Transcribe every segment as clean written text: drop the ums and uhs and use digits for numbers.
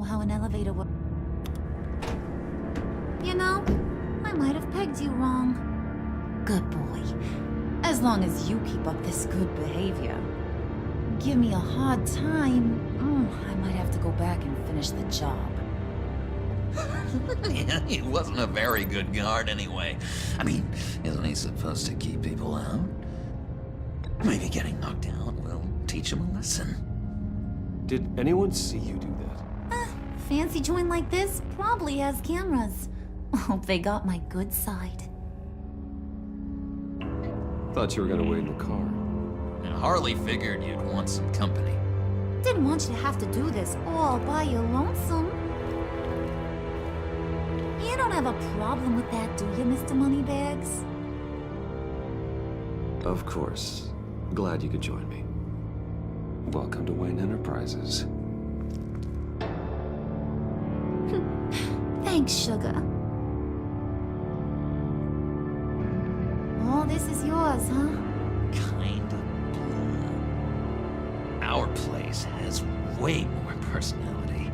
how an elevator works. You know, I might have pegged you wrong. Good boy. As long as you keep up this good behavior. Give me a hard time, I might have to go back and finish the job. Yeah, he wasn't a very good guard anyway. I mean, isn't he supposed to keep people out? Maybe getting knocked out will teach him a lesson. Did anyone see you do that? Fancy joint like this probably has cameras. Hope they got my good side. Thought you were gonna wait in the car. And Harley figured you'd want some company. Didn't want you to have to do this all by your lonesome. You don't have a problem with that, do you, Mr. Moneybags? Of course. Glad you could join me. Welcome to Wayne Enterprises. Thanks, sugar. All this is yours, huh? Kind of blah. Our place has way more personality.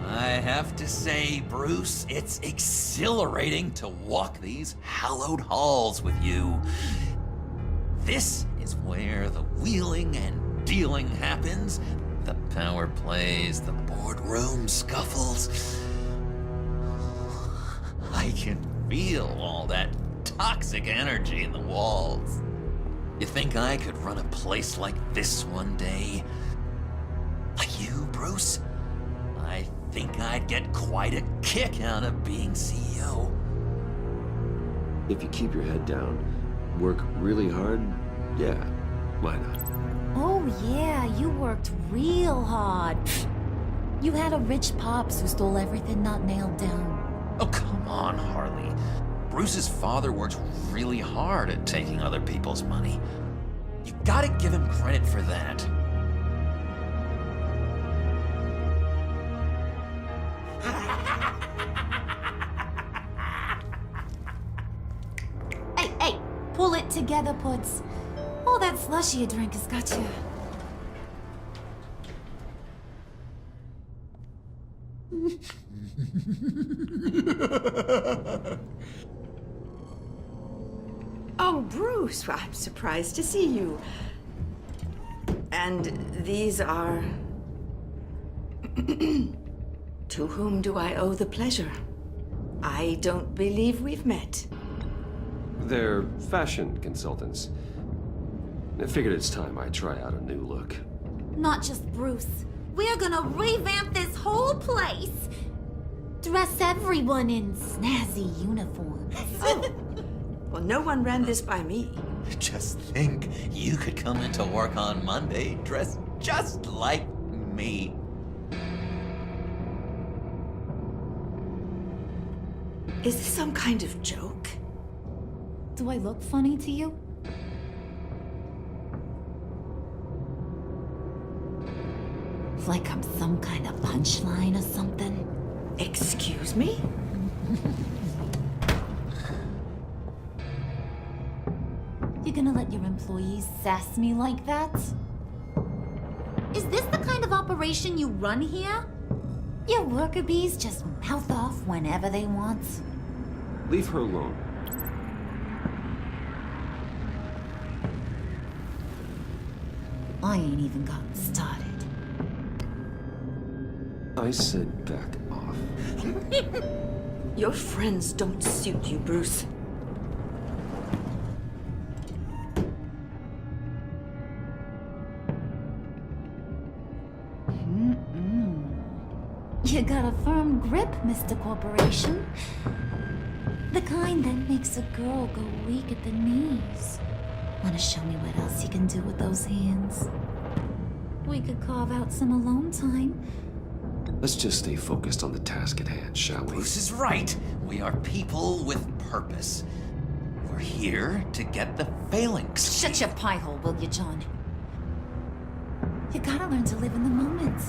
I have to say, Bruce, it's exhilarating to walk these hallowed halls with you. This is where the wheeling and dealing happens, the power plays, the boardroom scuffles. I can feel all that toxic energy in the walls. You think I could run a place like this one day? Like you, Bruce? I think I'd get quite a kick out of being CEO. If you keep your head down, work really hard, yeah, why not? Oh yeah, you worked real hard. You had a rich pops who stole everything not nailed down. Oh, come on, Harley. Bruce's father works really hard at taking other people's money. You gotta give him credit for that. Hey, pull it together, Puds. All that slushy you drink has got you. Oh, Bruce, I'm surprised to see you. And these are... To whom do I owe the pleasure? I don't believe we've met. They're fashion consultants. I figured it's time I try out a new look. Not just Bruce. We're gonna revamp this whole place. Dress everyone in snazzy uniforms. Oh. Well, no one ran this by me. Just think, you could come into work on Monday dressed just like me. Is this some kind of joke? Do I look funny to you? Like I'm some kind of punchline or something? Excuse me? You gonna let your employees sass me like that? Is this the kind of operation you run here? Your worker bees just mouth off whenever they want? Leave her alone. I ain't even gotten started. I said back off. Your friends don't suit you, Bruce. You got a firm grip, Mr. Corporation. The kind that makes a girl go weak at the knees. Wanna show me what else you can do with those hands? We could carve out some alone time. Let's just stay focused on the task at hand, shall we? Bruce is right. We are people with purpose. We're here to get the phalanx. Shut your pie hole, will you, John? You gotta learn to live in the moment.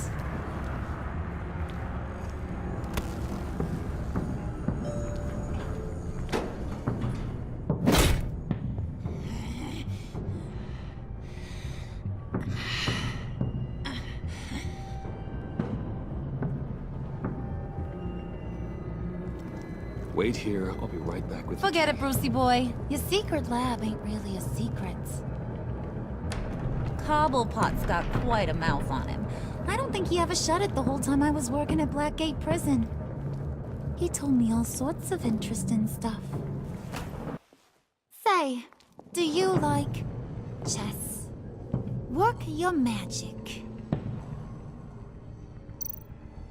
Wait here, I'll be right back with you. Forget it, Brucey boy. Your secret lab ain't really a secret. Cobblepot's got quite a mouth on him. I don't think he ever shut it the whole time I was working at Blackgate Prison. He told me all sorts of interesting stuff. Say, do you like chess? Work your magic.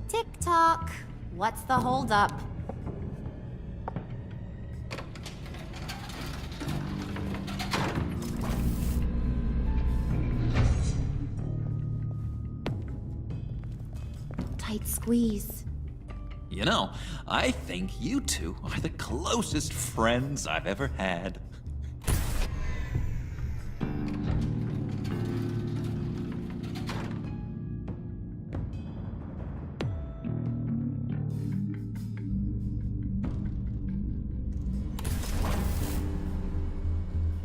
Tick-tock. What's the holdup? Tight squeeze. You know, I think you two are the closest friends I've ever had.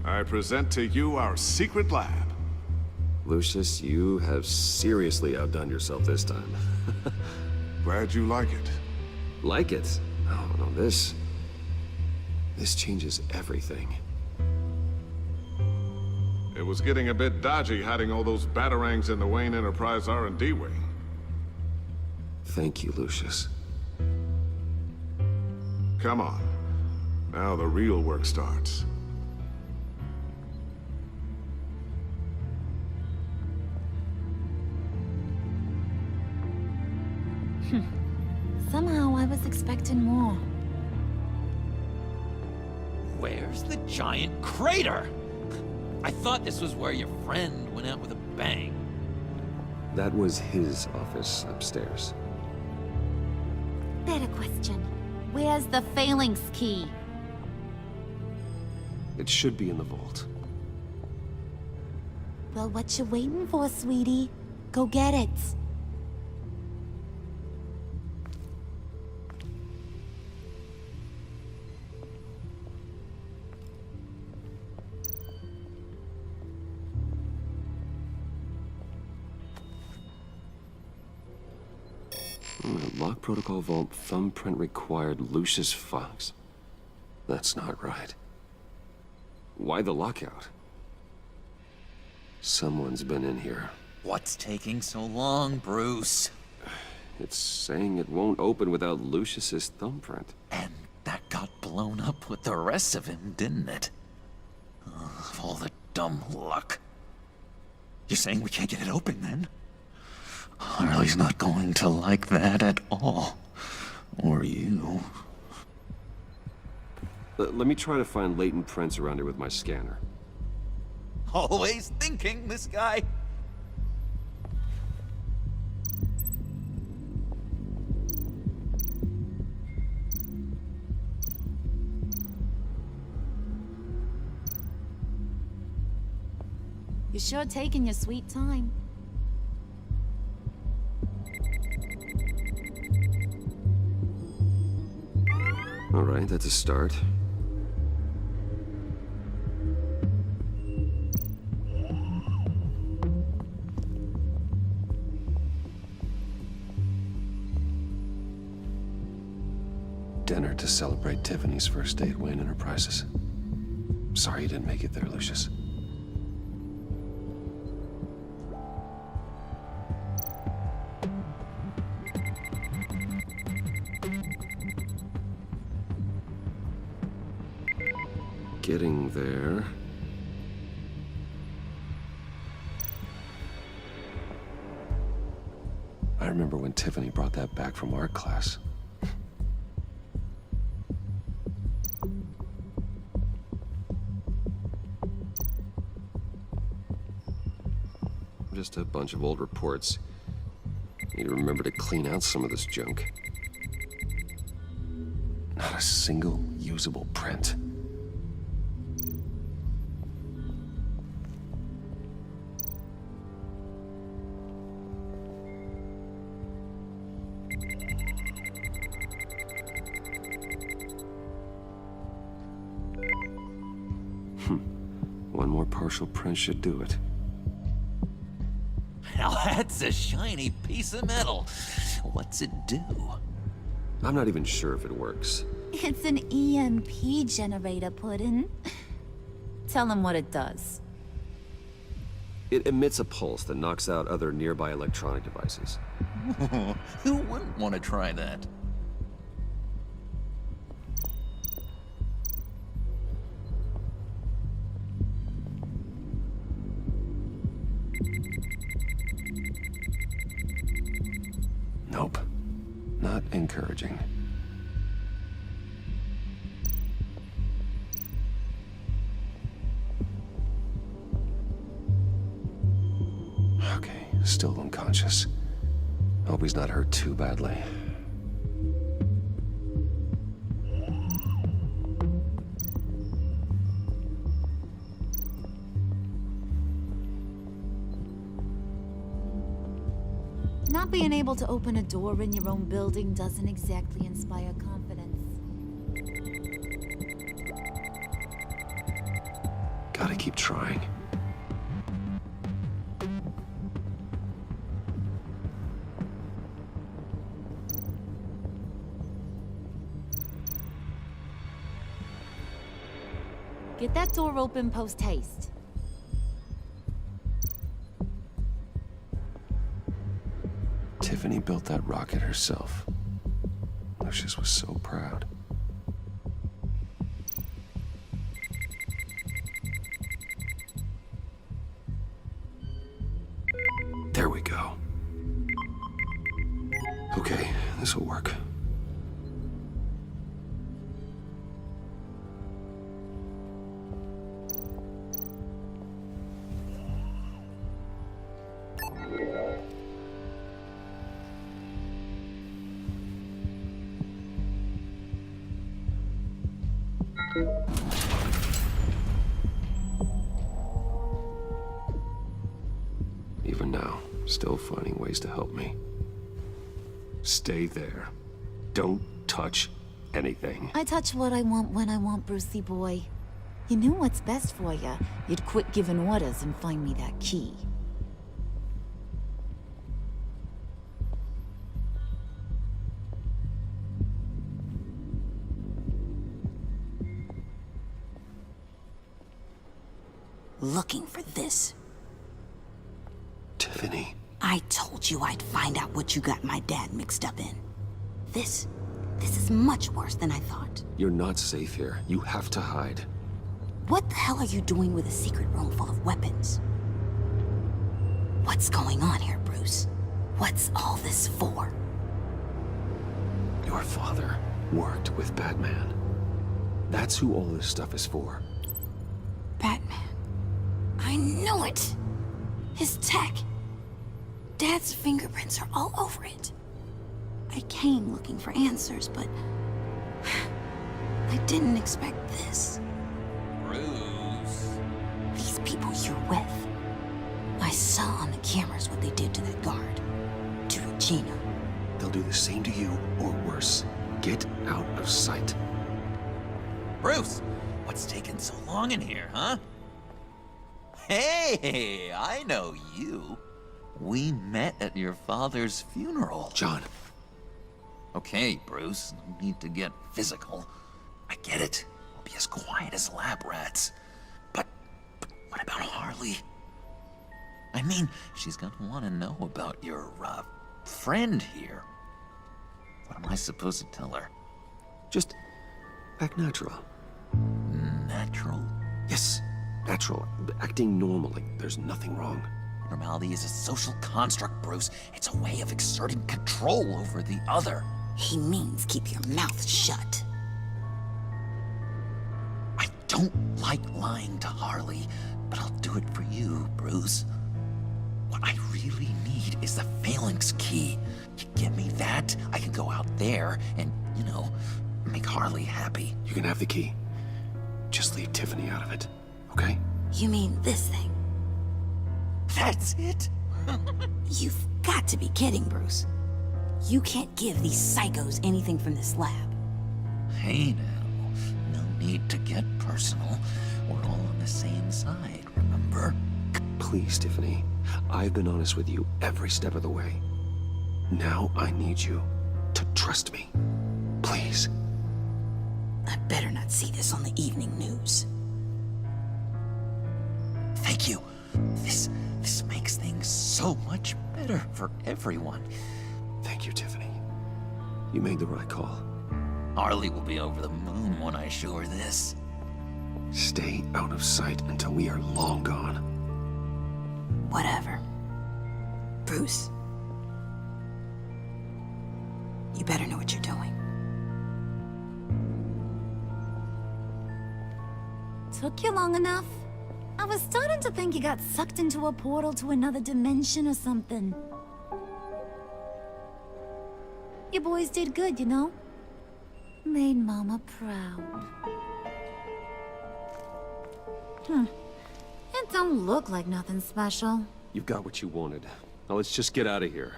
I present to you our secret lab. Lucius, you have seriously outdone yourself this time. Glad you like it. Like it? Oh, no, this changes everything. It was getting a bit dodgy hiding all those batarangs in the Wayne Enterprise R&D wing. Thank you, Lucius. Come on. Now the real work starts. Somehow I was expecting more. Where's the giant crater? I thought this was where your friend went out with a bang. That was his office upstairs. Better question. Where's the phalanx key? It should be in the vault. Well, what you waiting for, sweetie? Go get it. Lock protocol vault thumbprint required Lucius Fox. That's not right. Why the lockout? Someone's been in here. What's taking so long, Bruce? It's saying it won't open without Lucius's thumbprint. And that got blown up with the rest of him, didn't it? Ugh, all the dumb luck. You're saying we can't get it open, then? Harley's not going to like that at all. Or you. Let me try to find latent prints around here with my scanner. Always thinking, this guy. You're sure taking your sweet time. All right, that's a start. Dinner to celebrate Tiffany's first day at Wayne Enterprises. Sorry you didn't make it there, Lucius. Getting there. I remember when Tiffany brought that back from art class. Just a bunch of old reports. Need to remember to clean out some of this junk. Not a single usable print. One more partial print should do it. Now that's a shiny piece of metal. What's it do? I'm not even sure if it works. It's an EMP generator, Puddin'. Tell him what it does. It emits a pulse that knocks out other nearby electronic devices. Who wouldn't want to try that? Nope. Not encouraging. Okay, still unconscious. Hope he's not hurt too badly. Not being able to open a door in your own building doesn't exactly inspire confidence. Gotta keep trying. Get that door open post-haste. Tiffany built that rocket herself. Lucius was so proud. There we go. Okay, this will work. Even now, still finding ways to help me. Stay there. Don't touch anything. I touch what I want when I want, Brucey boy. You knew what's best for you. You'd quit giving orders and find me that key. Looking for this. Tiffany. I told you I'd find out what you got my dad mixed up in. This is much worse than I thought. You're not safe here. You have to hide. What the hell are you doing with a secret room full of weapons? What's going on here, Bruce? What's all this for? Your father worked with Batman. That's who all this stuff is for. Batman. I knew it! His tech. Dad's fingerprints are all over it. I came looking for answers, but I didn't expect this. Bruce. These people you're with. I saw on the cameras what they did to that guard. To Regina. They'll do the same to you, or worse. Get out of sight. Bruce, what's taking so long in here, huh? Hey, I know you. We met at your father's funeral. John. Okay, Bruce, no need to get physical. I get it. We'll be as quiet as lab rats. But what about Harley? I mean, she's gonna want to know about your, friend here. What am I supposed to tell her? Just act natural. Natural? Yes, natural. Acting normal, like there's nothing wrong. Normality is a social construct, Bruce. It's a way of exerting control over the other. He means keep your mouth shut. I don't like lying to Harley, but I'll do it for you, Bruce. What I really need is the phalanx key. You give me that, I can go out there and, make Harley happy. You can have the key. Just leave Tiffany out of it, okay? You mean this thing? That's it? You've got to be kidding, Bruce. You can't give these psychos anything from this lab. Hey now, no need to get personal. We're all on the same side, remember? Please, Tiffany. I've been honest with you every step of the way. Now I need you to trust me. Please. I better not see this on the evening news. Thank you. This makes things so much better for everyone. Thank you, Tiffany. You made the right call. Harley will be over the moon when I show her this. Stay out of sight until we are long gone. Whatever. Bruce. You better know what you're doing. Took you long enough? I was starting to think you got sucked into a portal to another dimension or something. You boys did good, you know? Made Mama proud. It don't look like nothing special. You've got what you wanted. Now let's just get out of here.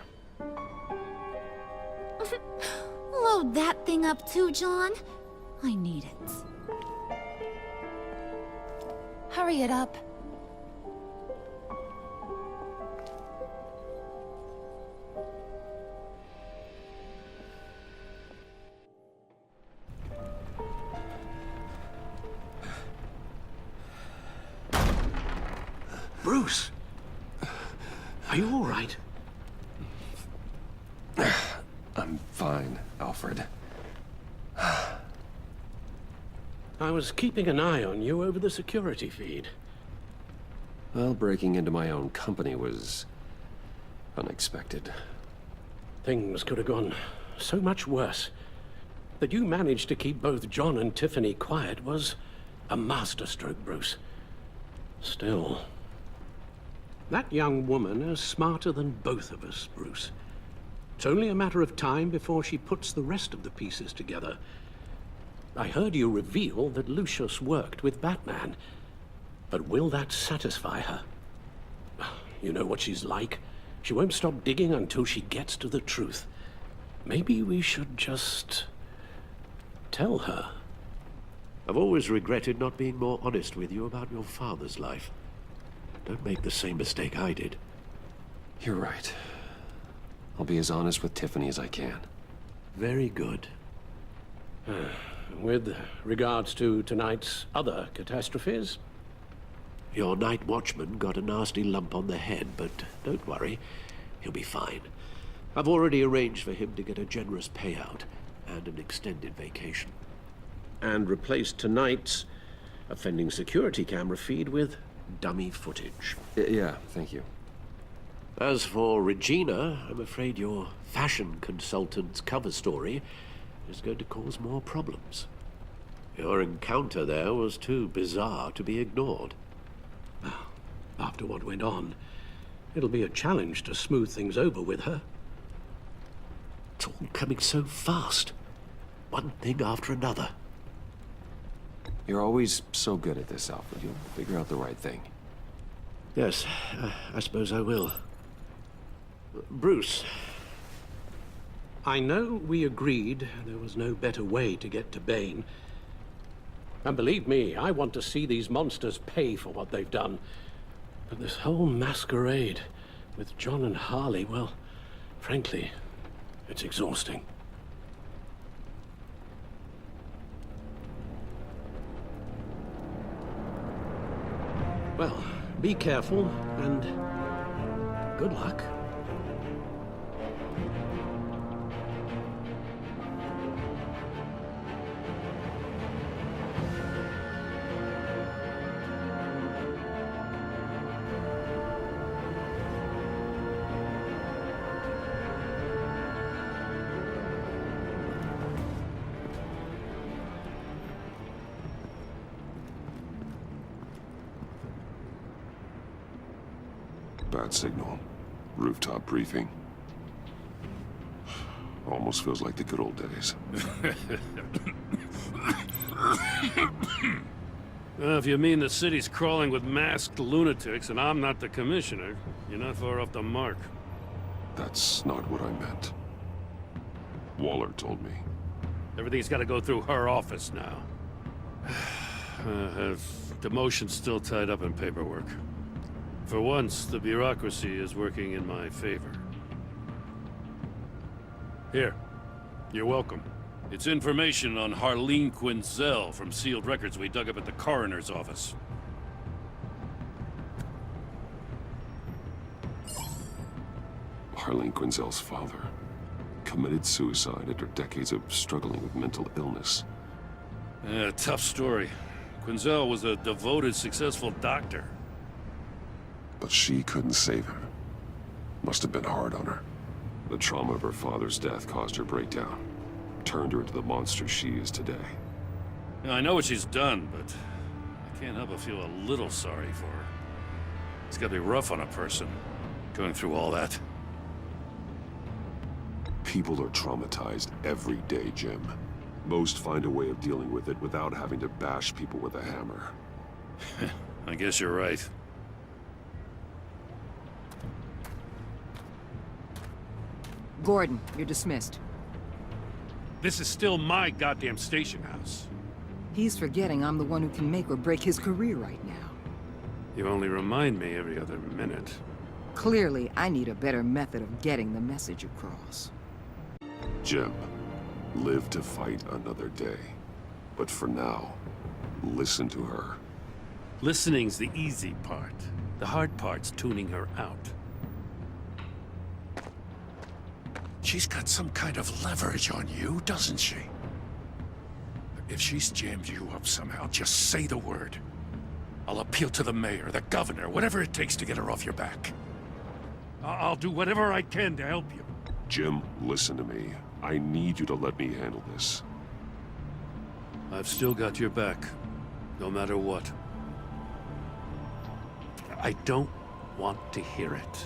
Load that thing up too, John. I need it. Hurry it up. Bruce! Are you all right? I'm fine, Alfred. I was keeping an eye on you over the security feed. Well, breaking into my own company was unexpected. Things could have gone so much worse. That you managed to keep both John and Tiffany quiet was a masterstroke, Bruce. Still, that young woman is smarter than both of us, Bruce. It's only a matter of time before she puts the rest of the pieces together. I heard you reveal that Lucius worked with Batman. But will that satisfy her? You know what she's like. She won't stop digging until she gets to the truth. Maybe we should just tell her. I've always regretted not being more honest with you about your father's life. Don't make the same mistake I did. You're right. I'll be as honest with Tiffany as I can. Very good. With regards to tonight's other catastrophes? Your night watchman got a nasty lump on the head, but don't worry. He'll be fine. I've already arranged for him to get a generous payout and an extended vacation. And replaced tonight's offending security camera feed with dummy footage. Yeah, thank you. As for Regina, I'm afraid your fashion consultant's cover story is going to cause more problems. Your encounter there was too bizarre to be ignored. After what went on, it'll be a challenge to smooth things over with her. It's all coming so fast. One thing after another. You're always so good at this, Alfred. You'll figure out the right thing. Yes, I suppose I will. Bruce. I know we agreed there was no better way to get to Bane. And believe me, I want to see these monsters pay for what they've done. But this whole masquerade with John and Harley, well, frankly, it's exhausting. Well, be careful and good luck. Bad signal. Rooftop briefing. Almost feels like the good old days. If you mean the city's crawling with masked lunatics and I'm not the commissioner, you're not far off the mark. That's not what I meant. Waller told me. Everything's got to go through her office now. Demotion's still tied up in paperwork. For once, the bureaucracy is working in my favor. Here, you're welcome. It's information on Harleen Quinzel from sealed records we dug up at the coroner's office. Harleen Quinzel's father committed suicide after decades of struggling with mental illness. Yeah, tough story. Quinzel was a devoted, successful doctor. But she couldn't save him. Must have been hard on her. The trauma of her father's death caused her breakdown. Turned her into the monster she is today. Yeah, I know what she's done, but I can't help but feel a little sorry for her. It's gotta be rough on a person, going through all that. People are traumatized every day, Jim. Most find a way of dealing with it without having to bash people with a hammer. I guess you're right. Gordon, you're dismissed. This is still my goddamn station house. He's forgetting I'm the one who can make or break his career right now. You only remind me every other minute. Clearly, I need a better method of getting the message across. Jim, live to fight another day. But for now, listen to her. Listening's the easy part. The hard part's tuning her out. She's got some kind of leverage on you, doesn't she? If she's jammed you up somehow, just say the word. I'll appeal to the mayor, the governor, whatever it takes to get her off your back. I'll do whatever I can to help you. Jim, listen to me. I need you to let me handle this. I've still got your back, no matter what. I don't want to hear it.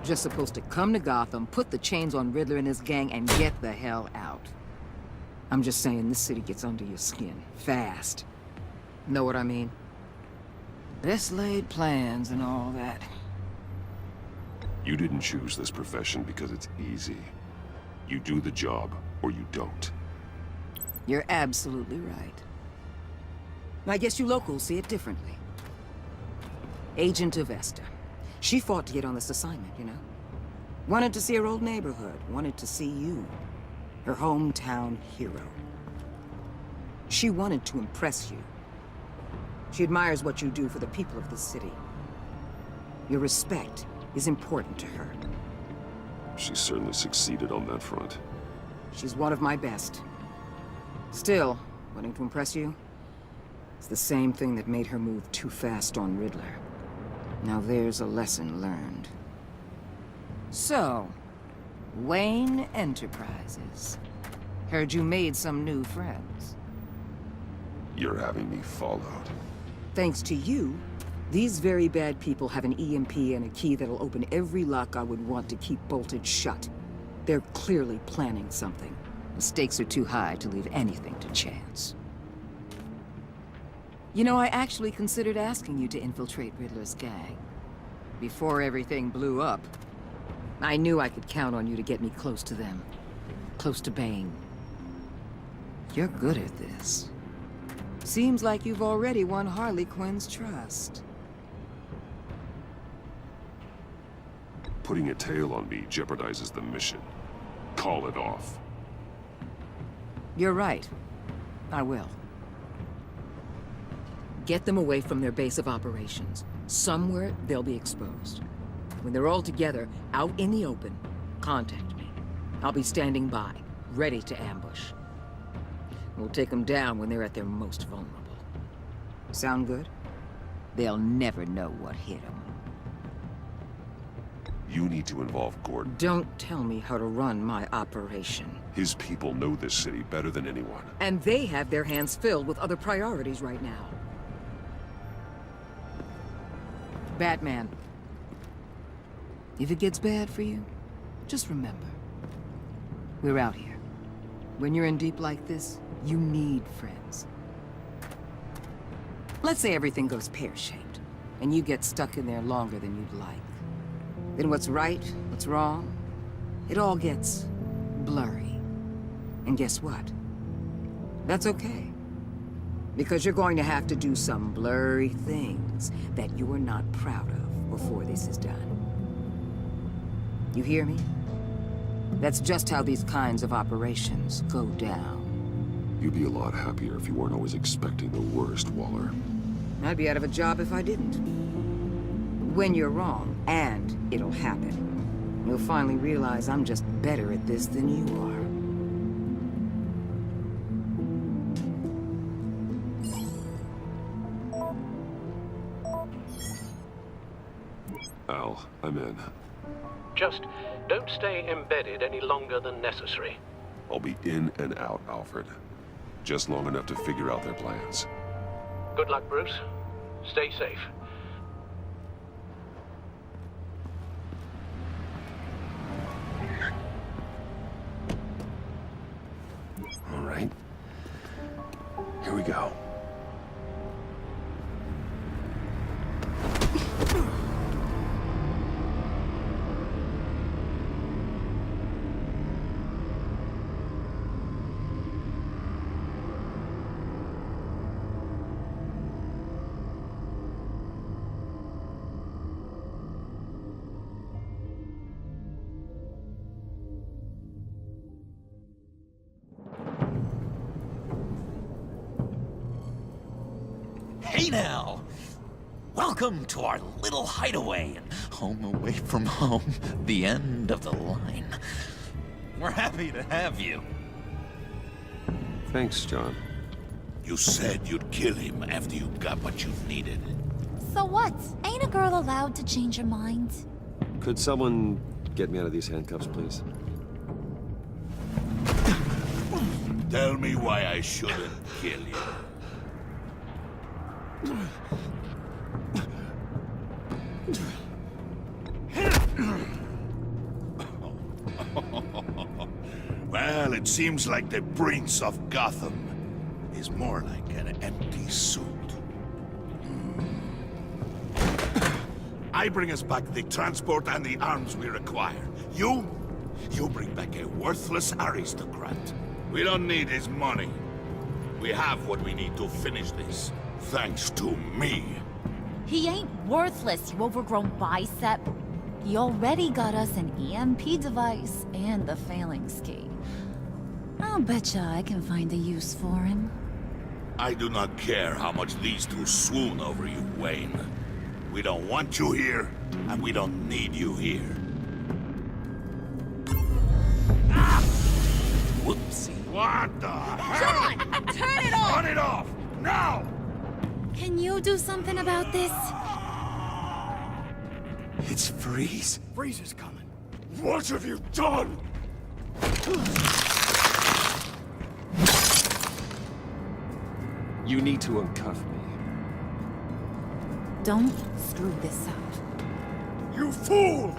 Just supposed to come to Gotham, put the chains on Riddler and his gang, and get the hell out. I'm just saying, this city gets under your skin. Fast. Know what I mean? Best laid plans and all that. You didn't choose this profession because it's easy. You do the job, or you don't. You're absolutely right. I guess you locals see it differently. Agent of Vesta. She fought to get on this assignment, you know? Wanted to see her old neighborhood. Wanted to see you. Her hometown hero. She wanted to impress you. She admires what you do for the people of the city. Your respect is important to her. She certainly succeeded on that front. She's one of my best. Still, wanting to impress you? It's the same thing that made her move too fast on Riddler. Now there's a lesson learned. So, Wayne Enterprises. Heard you made some new friends. You're having me followed. Thanks to you, these very bad people have an EMP and a key that'll open every lock I would want to keep bolted shut. They're clearly planning something. The stakes are too high to leave anything to chance. You know, I actually considered asking you to infiltrate Riddler's gang. Before everything blew up, I knew I could count on you to get me close to them. Close to Bane. You're good at this. Seems like you've already won Harley Quinn's trust. Putting a tail on me jeopardizes the mission. Call it off. You're right. I will. Get them away from their base of operations. Somewhere they'll be exposed. When they're all together, out in the open, contact me. I'll be standing by, ready to ambush. We'll take them down when they're at their most vulnerable. Sound good? They'll never know what hit them. You need to involve Gordon. Don't tell me how to run my operation. His people know this city better than anyone. And they have their hands filled with other priorities right now. Batman. If it gets bad for you, just remember. We're out here. When you're in deep like this, you need friends. Let's say everything goes pear-shaped, and you get stuck in there longer than you'd like. Then what's right, what's wrong, it all gets blurry. And guess what? That's okay. Because you're going to have to do some blurry things that you are not proud of before this is done. You hear me? That's just how these kinds of operations go down. You'd be a lot happier if you weren't always expecting the worst, Waller. I'd be out of a job if I didn't. When you're wrong, and it'll happen, you'll finally realize I'm just better at this than you are. Al, I'm in. Just don't stay embedded any longer than necessary. I'll be in and out, Alfred. Just long enough to figure out their plans. Good luck, Bruce. Stay safe. All right. Here we go. Hey now! Welcome to our little hideaway and home away from home, the end of the line. We're happy to have you. Thanks, John. You said you'd kill him after you got what you needed. So what? Ain't a girl allowed to change her mind? Could someone get me out of these handcuffs, please? Tell me why I shouldn't kill you. Well, it seems like the Prince of Gotham is more like an empty suit. I bring us back the transport and the arms we require. You bring back a worthless aristocrat. We don't need his money. We have what we need to finish this, thanks to me. He ain't worthless, you overgrown bicep. He already got us an EMP device and the phalanx key. I'll betcha I can find a use for him. I do not care how much these two swoon over you, Wayne. We don't want you here, and we don't need you here. Whoopsie. What the hell? John! Turn it off! Turn it off! Now! Can you do something about this? It's Freeze. Freeze is coming. What have you done? You need to uncuff me. Don't screw this up. You fool!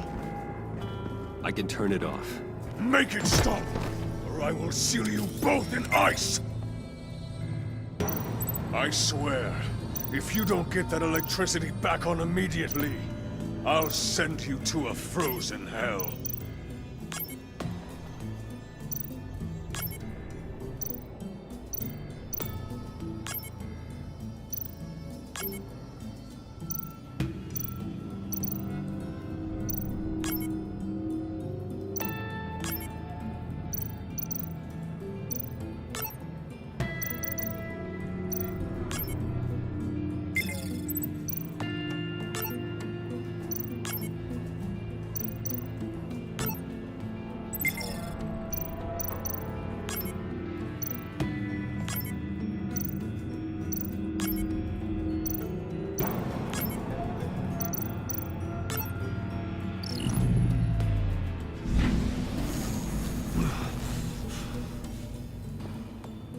I can turn it off. Make it stop, or I will seal you both in ice! I swear, if you don't get that electricity back on immediately, I'll send you to a frozen hell.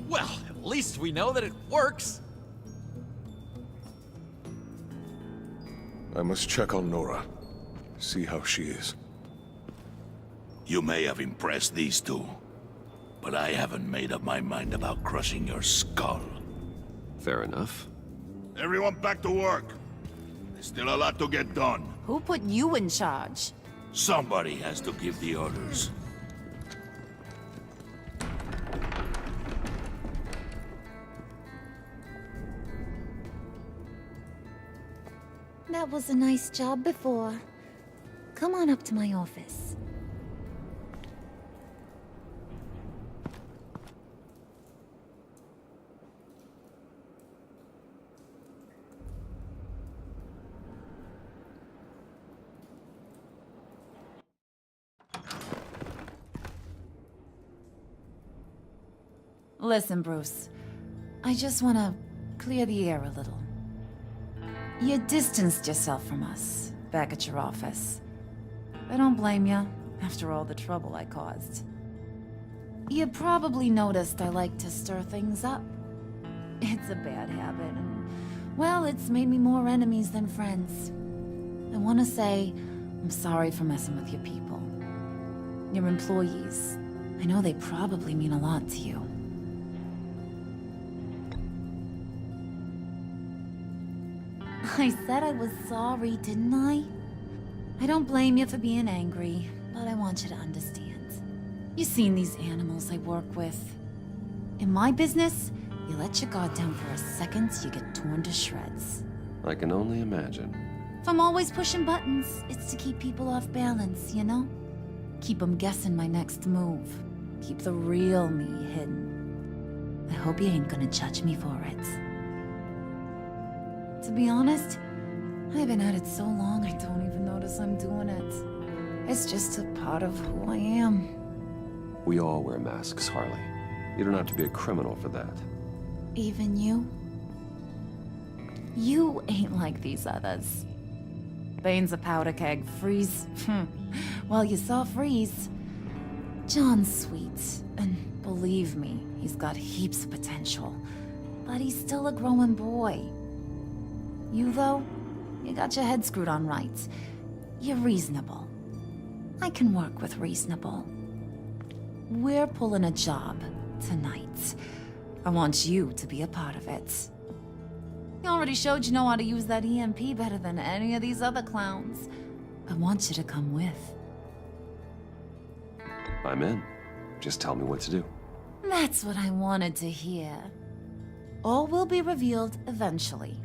Well, at least we know that it works. I must check on Nora. See how she is. You may have impressed these two, but I haven't made up my mind about crushing your skull. Fair enough. Everyone back to work. There's still a lot to get done. Who put you in charge? Somebody has to give the orders. That was a nice job before. Come on up to my office. Listen, Bruce. I just want to clear the air a little. You distanced yourself from us back at your office. I don't blame you, after all the trouble I caused. You probably noticed I like to stir things up. It's a bad habit, and, well, it's made me more enemies than friends. I want to say I'm sorry for messing with your people. Your employees. I know they probably mean a lot to you. I said I was sorry, didn't I? I don't blame you for being angry, but I want you to understand. You've seen these animals I work with. In my business, you let your guard down for a second, you get torn to shreds. I can only imagine. If I'm always pushing buttons, it's to keep people off balance, you know? Keep them guessing my next move. Keep the real me hidden. I hope you ain't gonna judge me for it. To be honest, I've been at it so long I don't even notice I'm doing it. It's just a part of who I am. We all wear masks, Harley. You don't have to be a criminal for that. Even you? You ain't like these others. Bane's a powder keg. Freeze. Well, you saw Freeze. John's sweet, and believe me, he's got heaps of potential. But he's still a growing boy. You, though, you got your head screwed on right. You're reasonable. I can work with reasonable. We're pulling a job tonight. I want you to be a part of it. You already showed you know how to use that EMP better than any of these other clowns. I want you to come with. I'm in. Just tell me what to do. That's what I wanted to hear. All will be revealed eventually.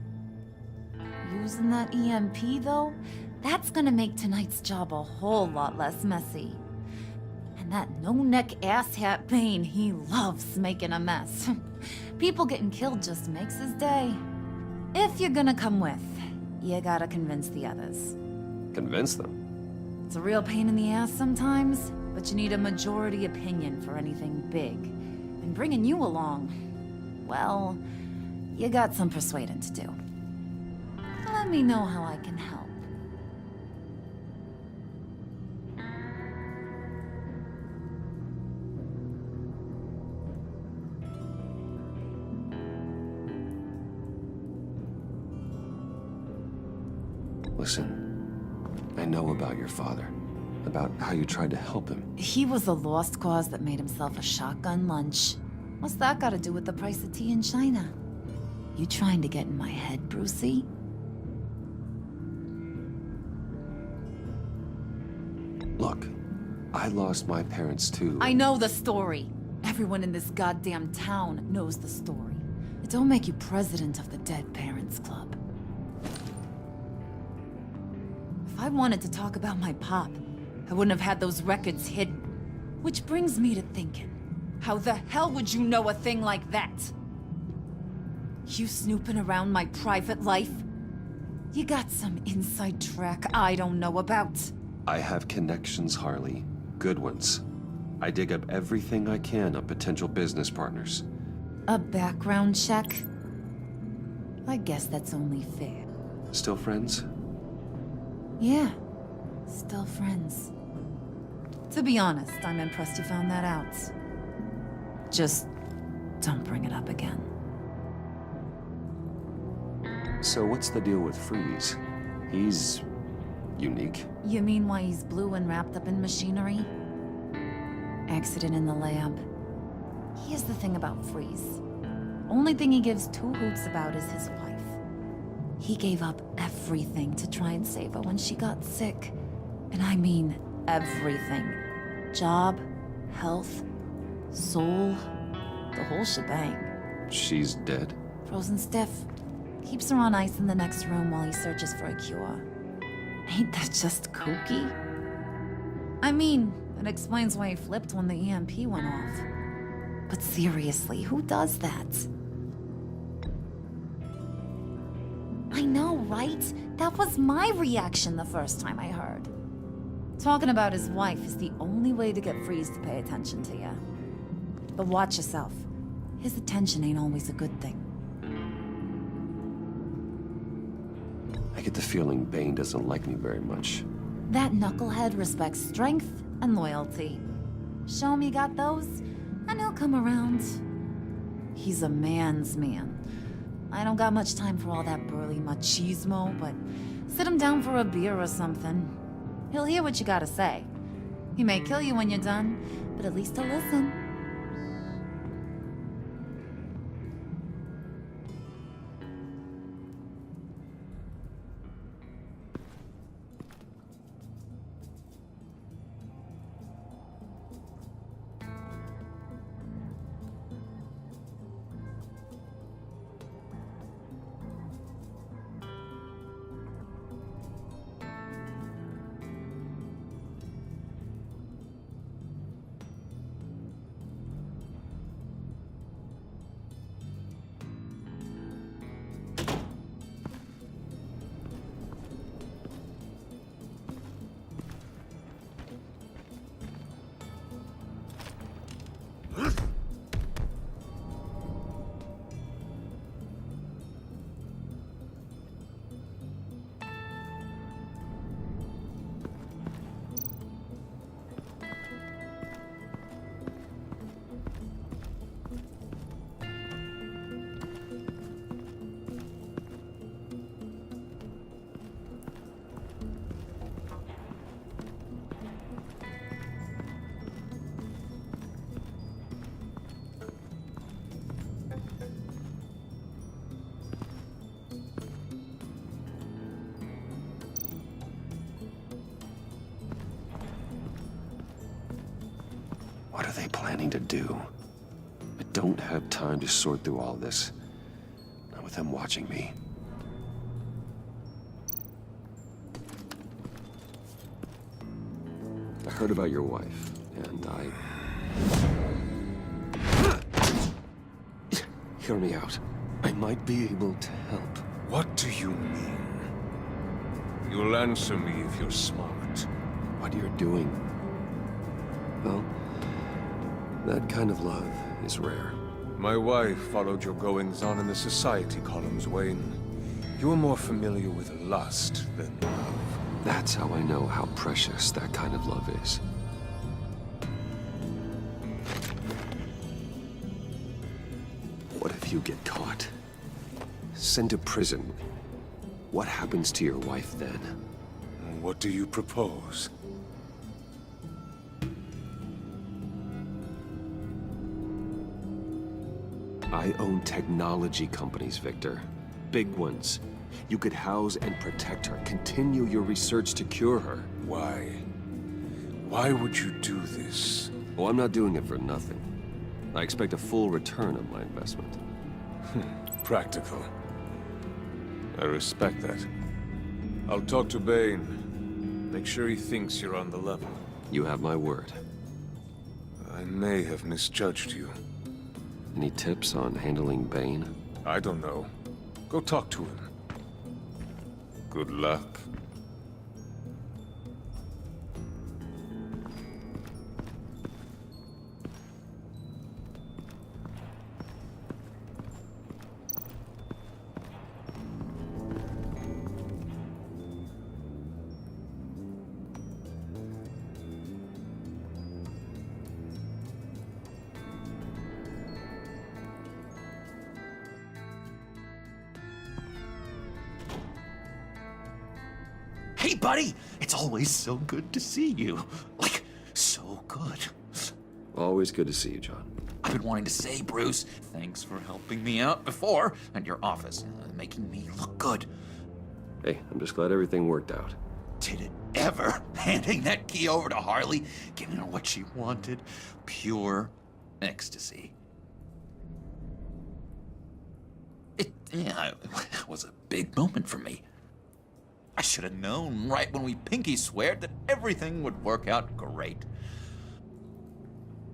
Using that EMP, though, that's gonna make tonight's job a whole lot less messy. And that no-neck asshat Bane, he loves making a mess. People getting killed just makes his day. If you're gonna come with, you gotta convince the others. Convince them? It's a real pain in the ass sometimes, but you need a majority opinion for anything big. And bringing you along, well, you got some persuading to do. Let me know how I can help. Listen, I know about your father. About how you tried to help him. He was a lost cause that made himself a shotgun lunch. What's that got to do with the price of tea in China? You trying to get in my head, Brucey? Look, I lost my parents too. I know the story. Everyone in this goddamn town knows the story. It don't make you president of the Dead Parents Club. If I wanted to talk about my pop, I wouldn't have had those records hidden. Which brings me to thinking, how the hell would you know a thing like that? You snooping around my private life? You got some inside track I don't know about. I have connections, Harley. Good ones. I dig up everything I can of potential business partners. A background check? I guess that's only fair. Still friends? Yeah, still friends. To be honest, I'm impressed you found that out. Just don't bring it up again. So what's the deal with Freeze? He's unique. You mean why he's blue and wrapped up in machinery? Accident in the lab. Here's the thing about Freeze. Only thing he gives two hoots about is his wife. He gave up everything to try and save her when she got sick. And I mean everything. Job, health, soul, the whole shebang. She's dead? Frozen stiff. Keeps her on ice in the next room while he searches for a cure. Ain't that just kooky? I mean, it explains why he flipped when the EMP went off. But seriously, who does that? I know, right? That was my reaction the first time I heard. Talking about his wife is the only way to get Freeze to pay attention to you. But watch yourself. His attention ain't always a good thing. I get the feeling Bane doesn't like me very much. That knucklehead respects strength and loyalty. Show him you got those, and he'll come around. He's a man's man. I don't got much time for all that burly machismo, but sit him down for a beer or something. He'll hear what you gotta say. He may kill you when you're done, but at least he'll listen. What are they planning to do? I don't have time to sort through all this. Not with them watching me. I heard about your wife, and Hear me out. I might be able to help. What do you mean? You'll answer me if you're smart. What you're doing. Well, that kind of love is rare. My wife followed your goings-on in the society columns, Wayne. You are more familiar with lust than love. That's how I know how precious that kind of love is. What if you get caught? Sent to prison? What happens to your wife then? What do you propose? I own technology companies, Victor. Big ones. You could house and protect her, continue your research to cure her. Why? Why would you do this? Oh, I'm not doing it for nothing. I expect a full return on my investment. Practical. I respect that. I'll talk to Bane. Make sure he thinks you're on the level. You have my word. I may have misjudged you. Any tips on handling Bane? I don't know. Go talk to him. Good luck. Hey, buddy! It's always so good to see you. Like, so good. Always good to see you, John. I've been wanting to say, Bruce, thanks for helping me out before at your office, making me look good. Hey, I'm just glad everything worked out. Did it ever? Handing that key over to Harley, giving her what she wanted. Pure ecstasy. It was a big moment for me. I should have known right when we pinky sweared that everything would work out great.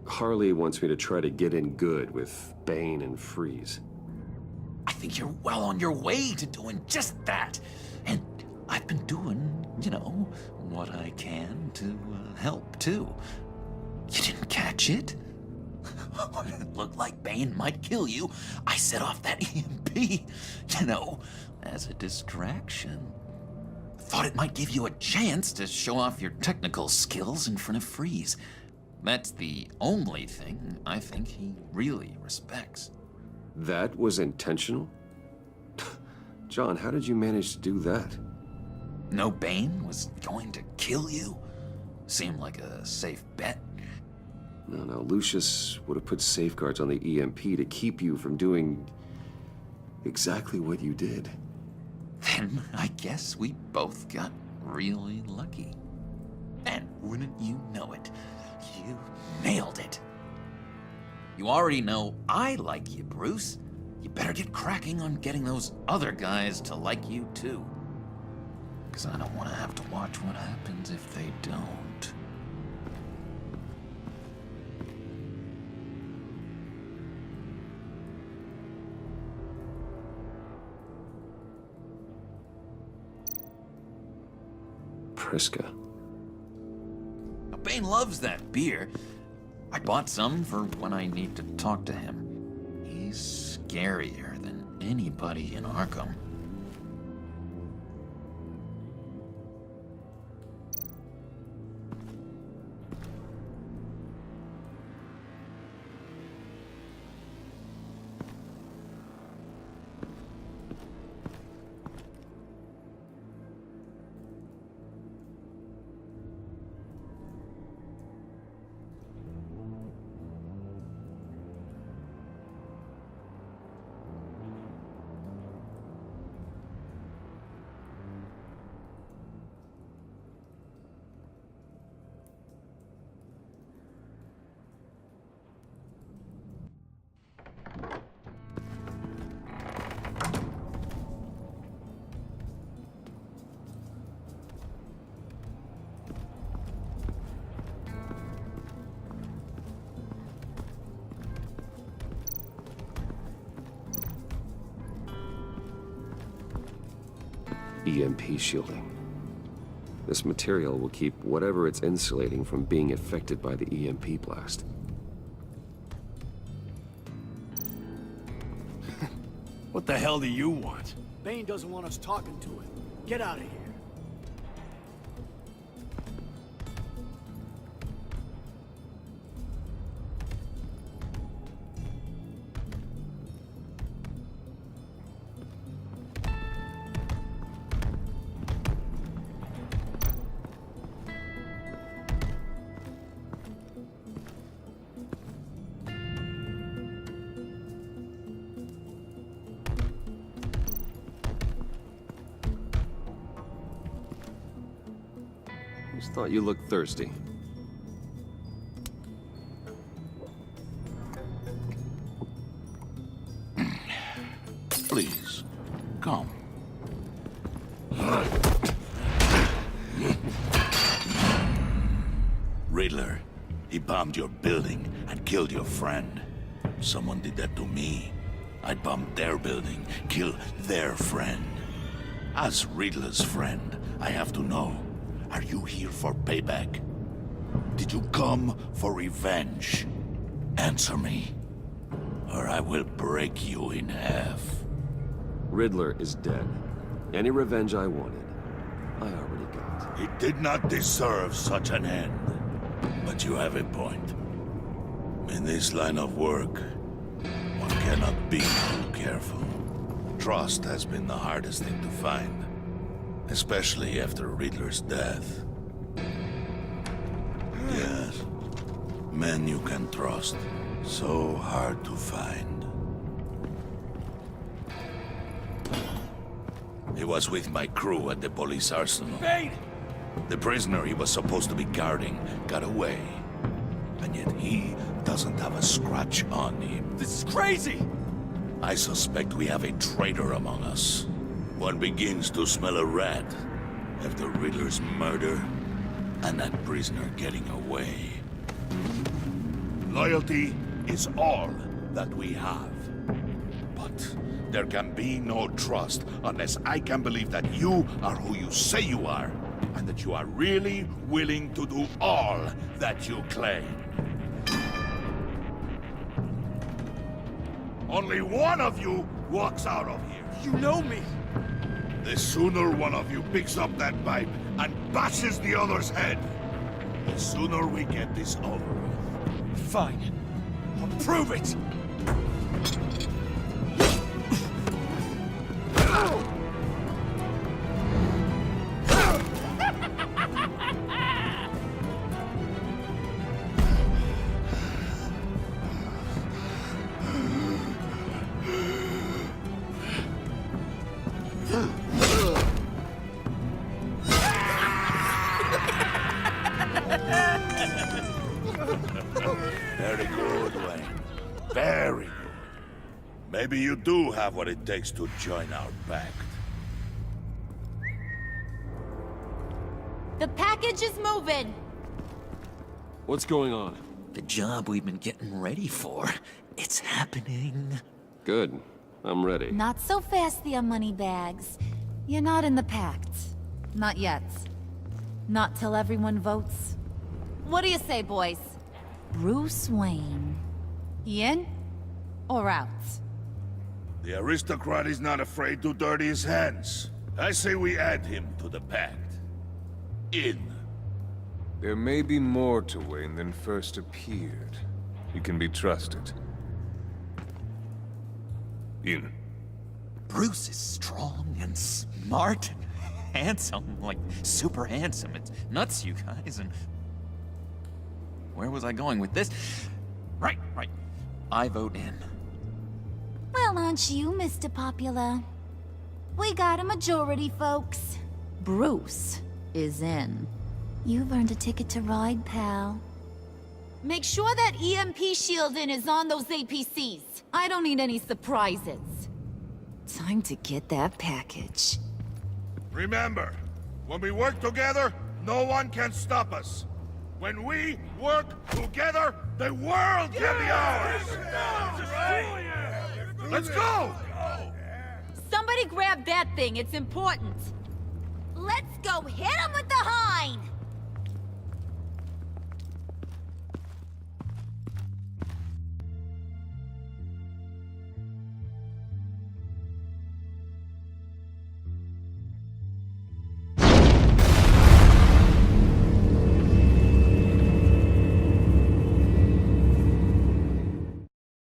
Harley wants me to try to get in good with Bane and Freeze. I think you're well on your way to doing just that. And I've been doing, you know, what I can to help, too. You didn't catch it? When it looked like Bane might kill you, I set off that EMP, you know, as a distraction. Thought it might give you a chance to show off your technical skills in front of Freeze. That's the only thing I think he really respects. That was intentional? John, how did you manage to do that? No Bane was going to kill you? Seemed like a safe bet. No, Lucius would have put safeguards on the EMP to keep you from doing exactly what you did. Then I guess we both got really lucky. And wouldn't you know it, you nailed it. You already know I like you, Bruce. You better get cracking on getting those other guys to like you too. 'Cause I don't want to have to watch what happens if they don't. Priska. Bane loves that beer. I bought some for when I need to talk to him. He's scarier than anybody in Arkham. EMP shielding. This material will keep whatever it's insulating from being affected by the EMP blast. What the hell do you want? Bane doesn't want us talking to him. Get out of here. Just thought you looked thirsty. Please, come. Riddler, he bombed your building and killed your friend. Someone did that to me. I'd bomb their building, kill their friend. As Riddler's friend, I have to know, are you here for payback? Did you come for revenge? Answer me, or I will break you in half. Riddler is dead. Any revenge I wanted, I already got. He did not deserve such an end. But you have a point. In this line of work, one cannot be too careful. Trust has been the hardest thing to find, especially after Riddler's death. Yes, men you can trust, so hard to find. He was with my crew at the police arsenal. Bane! The prisoner he was supposed to be guarding got away. And yet he doesn't have a scratch on him. This is crazy! I suspect we have a traitor among us. One begins to smell a rat. of the Riddler's murder and that prisoner getting away. Loyalty is all that we have. But there can be no trust unless I can believe that you are who you say you are, and that you are really willing to do all that you claim. Only one of you walks out of here. You know me. The sooner one of you picks up that pipe and bashes the other's head, the sooner we get this over with. Fine. I'll prove it. Very good, Wayne. Very good. Maybe you do have what it takes to join our pact. The package is moving. What's going on? The job we've been getting ready for. It's happening. Good. I'm ready. Not so fast, the Moneybags. You're not in the pact. Not yet. Not till everyone votes. What do you say, boys? Bruce Wayne. He in or out? The aristocrat is not afraid to dirty his hands. I say we add him to the pact. In. There may be more to Wayne than first appeared. He can be trusted. In. Bruce is strong and smart and handsome, like super handsome. It's nuts, you guys, and... Where was I going with this? Right. I vote in. Well, aren't you, Mr. Popular? We got a majority, folks. Bruce is in. You've earned a ticket to ride, pal. Make sure that EMP shielding is on those APCs. I don't need any surprises. Time to get that package. Remember, when we work together, no one can stop us. When we work together, the world can be ours! Let's go! Somebody grab that thing, it's important. Let's go hit him with the hind!